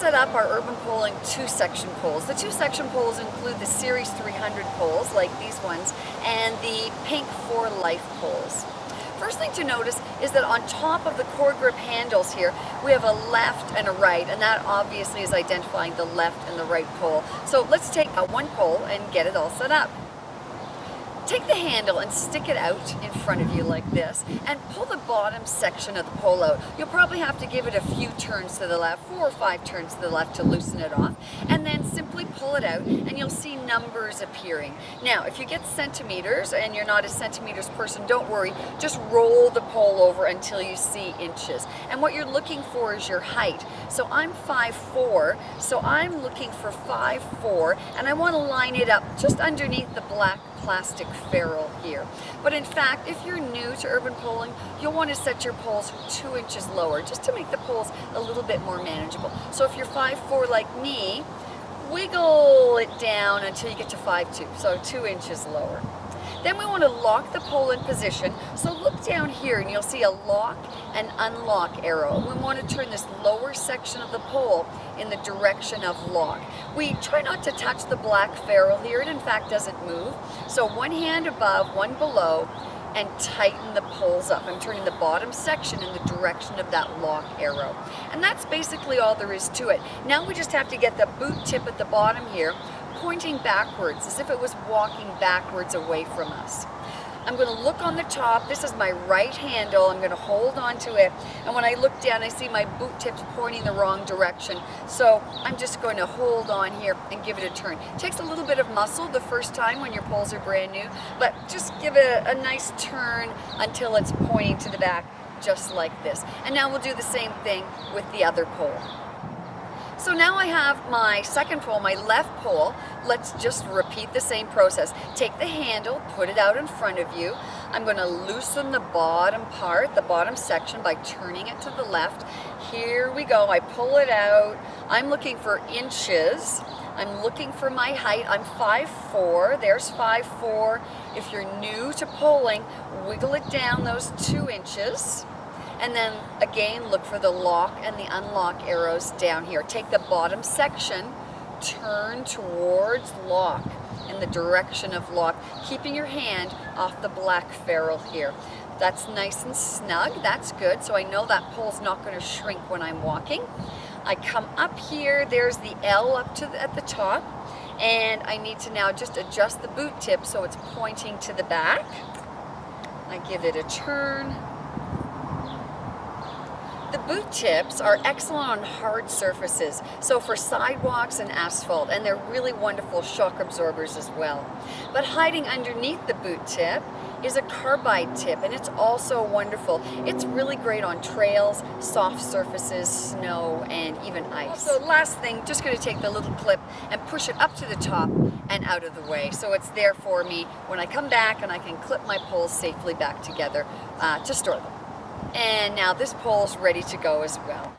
set up our urban poling two-section poles. The two-section poles include the Series 300 poles, like these ones, and the Pink for Life poles. First thing to notice is that on top of the core grip handles here, we have a left and a right, and that obviously is identifying the left and the right pole. So let's take one pole and get it all set up. Take the handle and stick it out in front of you like this and pull the bottom section of the pole out. You'll probably have to give it a few turns to the left, 4 or 5 turns to the left to loosen it off, and then simply pull it out and you'll see numbers appearing. Now, if you get centimeters and you're not a centimeters person, don't worry, just roll the pole over until you see inches. And what you're looking for is your height. So I'm 5'4", so I'm looking for 5'4", and I want to line it up just underneath the black plastic ferrule here. But in fact, if you're new to urban poling, you'll want to set your poles 2 inches lower just to make the poles a little bit more manageable. So if you're 5'4" like me, wiggle it down until you get to 5'2", so 2 inches lower. Then we want to lock the pole in position. So look down here and you'll see a lock and unlock arrow. We want to turn this lower section of the pole in the direction of lock. We try not to touch the black ferrule here. It in fact doesn't move. So one hand above, one below, and tighten the poles up. I'm turning the bottom section in the direction of that lock arrow. And that's basically all there is to it. Now we just have to get the boot tip at the bottom here pointing backwards, as if it was walking backwards away from us. I'm going to look on the top. This is my right handle. I'm going to hold on to it, and when I look down I see my boot tips pointing the wrong direction, so I'm just going to hold on here and give it a turn. It takes a little bit of muscle the first time when your poles are brand new, but just give it a nice turn until it's pointing to the back, just like this. And now we'll do the same thing with the other pole. So now I have my second pole, my left pole. Let's just repeat the same process. Take the handle, put it out in front of you. I'm going to loosen the bottom part, the bottom section, by turning it to the left. Here we go. I pull it out. I'm looking for inches. I'm looking for my height. I'm 5'4". There's 5'4". If you're new to poling, wiggle it down those 2 inches. And then again, look for the lock and the unlock arrows down here. Take the bottom section, turn towards lock in the direction of lock, keeping your hand off the black ferrule here. That's nice and snug, that's good. So I know that pole's not going to shrink when I'm walking. I come up here, there's the L up to at the top, and I need to now just adjust the boot tip so it's pointing to the back. I give it a turn. The boot tips are excellent on hard surfaces, so for sidewalks and asphalt, and they're really wonderful shock absorbers as well. But hiding underneath the boot tip is a carbide tip, and it's also wonderful. It's really great on trails, soft surfaces, snow, and even ice. So last thing, just going to take the little clip and push it up to the top and out of the way, so it's there for me when I come back and I can clip my poles safely back together to store them. And now this pole's ready to go as well.